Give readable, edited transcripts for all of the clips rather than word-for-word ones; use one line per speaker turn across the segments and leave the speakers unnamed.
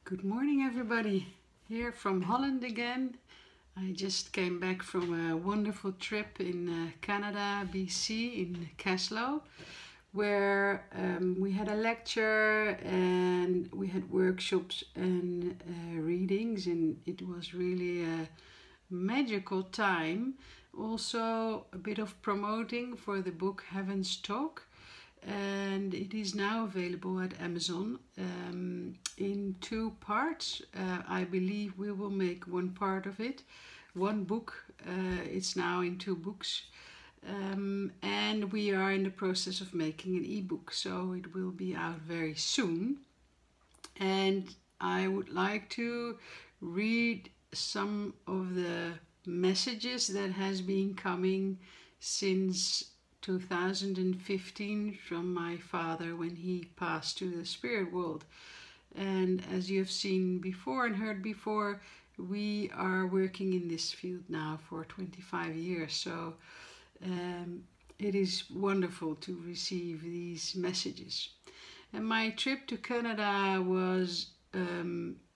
Good morning, everybody. Here from Holland again. I just came back from a wonderful trip in Canada, BC, in Caslow, where we had a lecture and we had workshops and readings, and it was really a magical time. Also, a bit of promoting for the book Heaven's Talk. And it is now available at Amazon in 2 parts. I believe we will make one part of it, one book. It's now in 2 books, and we are in the process of making an ebook, so it will be out very soon. And I would like to read some of the messages that has been coming since 2015 from my father when he passed to the spirit world. And as you have seen before and heard before, we are working in this field now for 25 years. So it is wonderful to receive these messages. And my trip to Canada was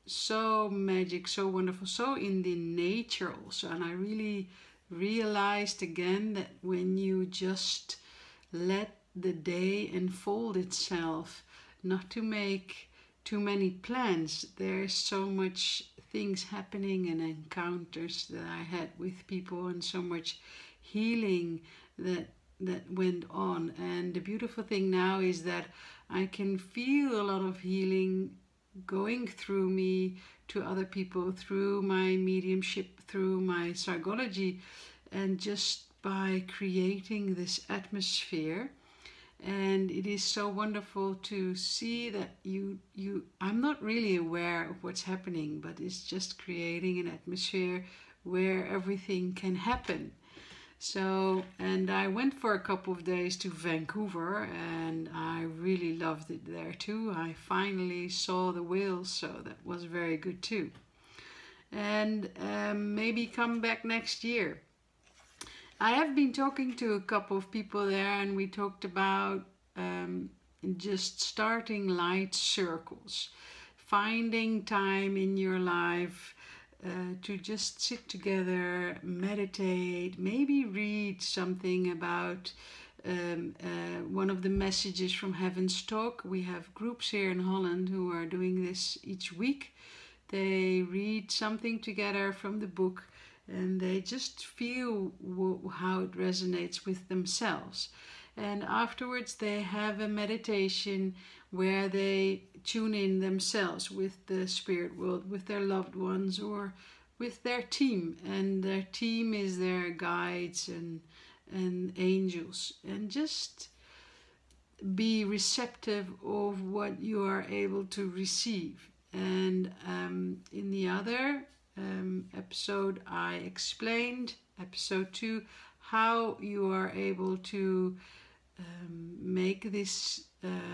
so magic, so wonderful, so in the nature also. And I really realized again that when you just let the day unfold itself, not to make too many plans, there's so much things happening and encounters that I had with people, and so much healing that went on. And the beautiful thing now is that I can feel a lot of healing going through me to other people, through my mediumship, through my psychology, and just by creating this atmosphere. And it is so wonderful to see that I'm not really aware of what's happening, but it's just creating an atmosphere where everything can happen. So, and I went for a couple of days to Vancouver, and I really loved it there too. I finally saw the whales, so that was very good too. And maybe come back next year. I have been talking to a couple of people there, and we talked about just starting light circles, finding time in your life to just sit together, meditate, maybe read something about one of the messages from Heaven's Talk. We have groups here in Holland who are doing this each week. They read something together from the book, and they just feel how it resonates with themselves. And afterwards they have a meditation where they tune in themselves with the spirit world, with their loved ones, or with their team. And their team is their guides and angels. And just be receptive of what you are able to receive. And in the other episode I explained, episode 2, how you are able to make this,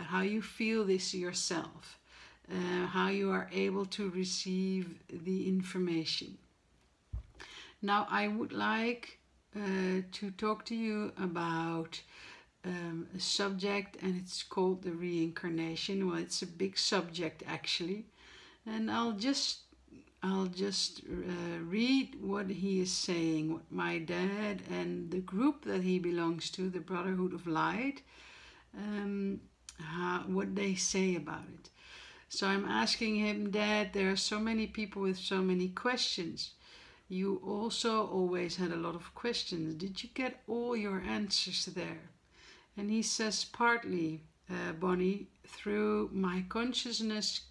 how you feel this yourself, how you are able to receive the information. Now I would like to talk to you about a subject, and it's called the reincarnation. Well, it's a big subject actually, and I'll just read what he is saying, what my dad and the group that he belongs to, the Brotherhood of Light, what they say about it. So I'm asking him, Dad, there are so many people with so many questions. You also always had a lot of questions. Did you get all your answers there? And he says, partly, Bonnie, through my consciousness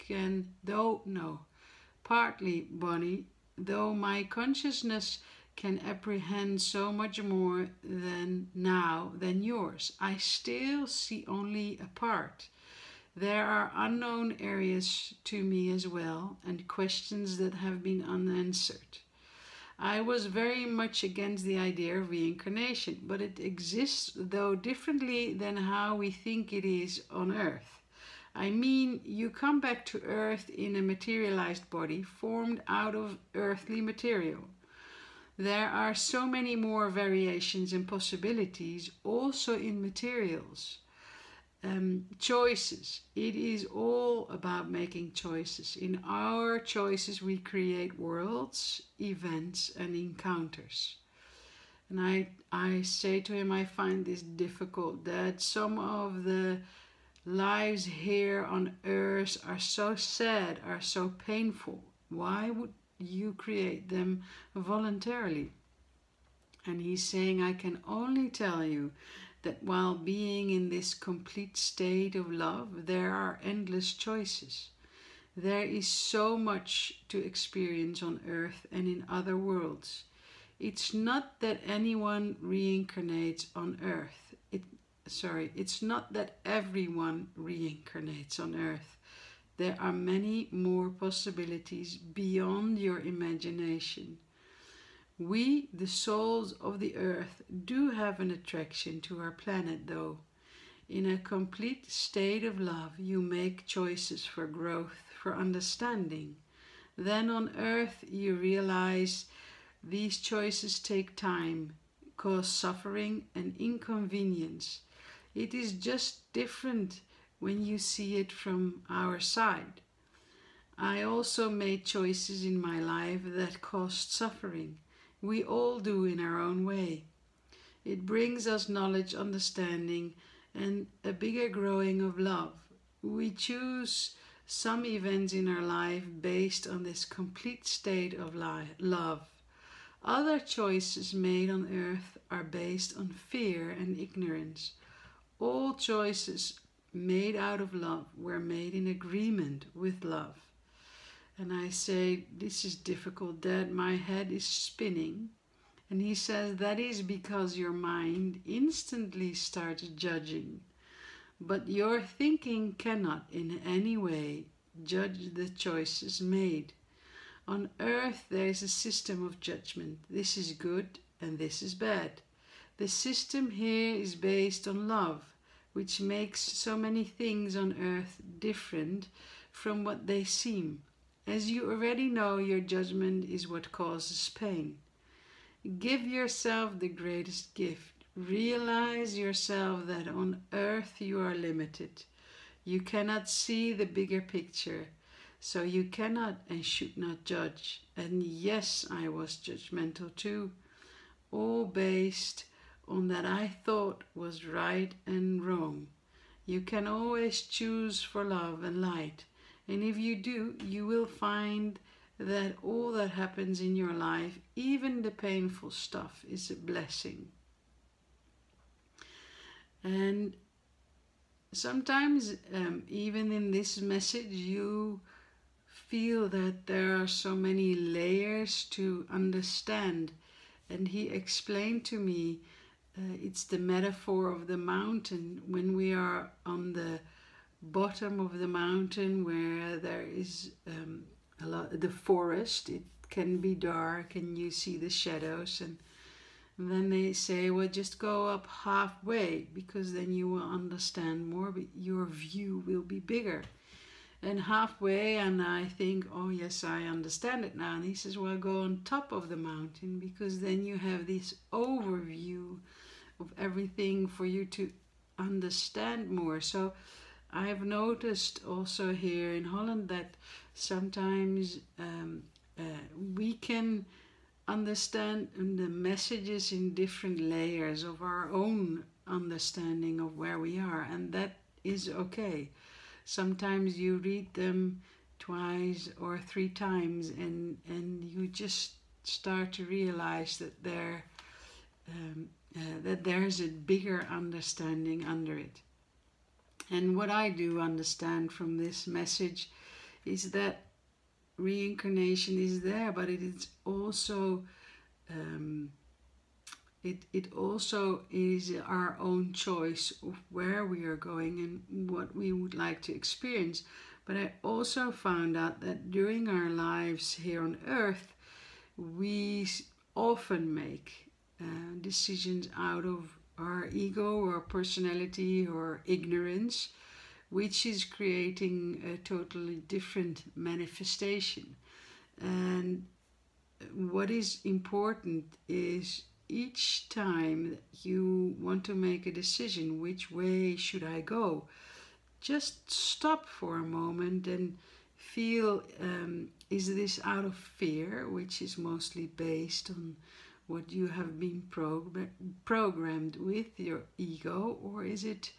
partly, Bonnie, though my consciousness can apprehend so much more than yours, I still see only a part. There are unknown areas to me as well, and questions that have been unanswered. I was very much against the idea of reincarnation, but it exists, though differently than how we think it is on Earth. I mean, you come back to Earth in a materialized body formed out of earthly material. There are so many more variations and possibilities also in materials. choices. It is all about making choices. In our choices we create worlds, events and encounters. And I say to him, I find this difficult, that some of the lives here on earth are so sad, are so painful. Why would you create them voluntarily? And he's saying, I can only tell you that while being in this complete state of love, there are endless choices. There is so much to experience on earth and in other worlds. It's not that anyone reincarnates on earth. It's not that everyone reincarnates on earth. There are many more possibilities beyond your imagination. We, the souls of the earth, do have an attraction to our planet, though. In a complete state of love, you make choices for growth, for understanding. Then on earth, you realize these choices take time, cause suffering and inconvenience. It is just different when you see it from our side. I also made choices in my life that caused suffering. We all do in our own way. It brings us knowledge, understanding, and a bigger growing of love. We choose some events in our life based on this complete state of love. Other choices made on earth are based on fear and ignorance. All choices made out of love were made in agreement with love. And I say, this is difficult, Dad, my head is spinning. And he says, that is because your mind instantly starts judging. But your thinking cannot in any way judge the choices made. On earth there is a system of judgment. This is good and this is bad. The system here is based on love, which makes so many things on earth different from what they seem. As you already know, your judgment is what causes pain. Give yourself the greatest gift. Realize yourself that on earth you are limited. You cannot see the bigger picture, so you cannot and should not judge. And yes, I was judgmental too, all based on that I thought was right and wrong. You can always choose for love and light. And if you do, you will find that all that happens in your life, even the painful stuff, is a blessing. And sometimes, even in this message, you feel that there are so many layers to understand. And he explained to me, it's the metaphor of the mountain. When we are on the bottom of the mountain where there is the forest, it can be dark and you see the shadows, and then they say, well, just go up halfway, because then you will understand more, but your view will be bigger. And halfway, and I think, oh yes, I understand it now. And he says, well, go on top of the mountain, because then you have this overview of everything for you to understand more. So I have noticed also here in Holland that sometimes we can understand the messages in different layers of our own understanding of where we are, and that is okay. Sometimes you read them twice or three times, and you just start to realize that there's a bigger understanding under it. And what I do understand from this message is that reincarnation is there, but it is also it also is our own choice of where we are going and what we would like to experience. But I also found out that during our lives here on earth, we often make decisions out of our ego or personality or ignorance, which is creating a totally different manifestation. And what is important is each time you want to make a decision, which way should I go, just stop for a moment and feel, is this out of fear, which is mostly based on what you have been programmed with your ego, or is it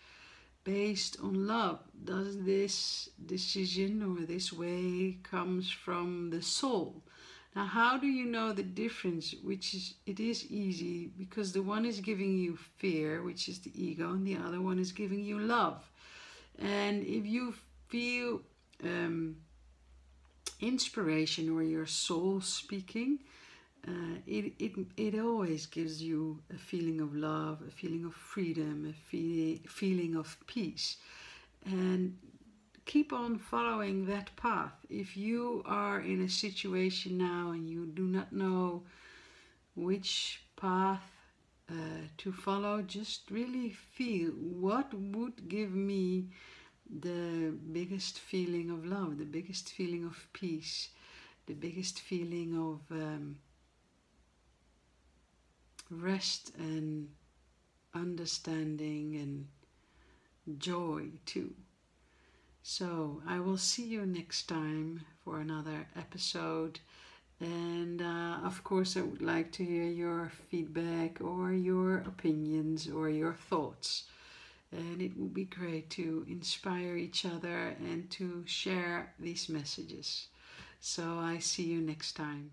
based on love? Does this decision or this way comes from the soul? Now, how do you know the difference? It is easy, because the one is giving you fear, which is the ego, and the other one is giving you love. And if you feel inspiration or your soul speaking, it always gives you a feeling of love, a feeling of freedom, a feeling of peace. And keep on following that path. If you are in a situation now and you do not know which path to follow, just really feel what would give me the biggest feeling of love, the biggest feeling of peace, the biggest feeling of rest and understanding and joy too. So I will see you next time for another episode. And of course, I would like to hear your feedback or your opinions or your thoughts. And it would be great to inspire each other and to share these messages. So I see you next time.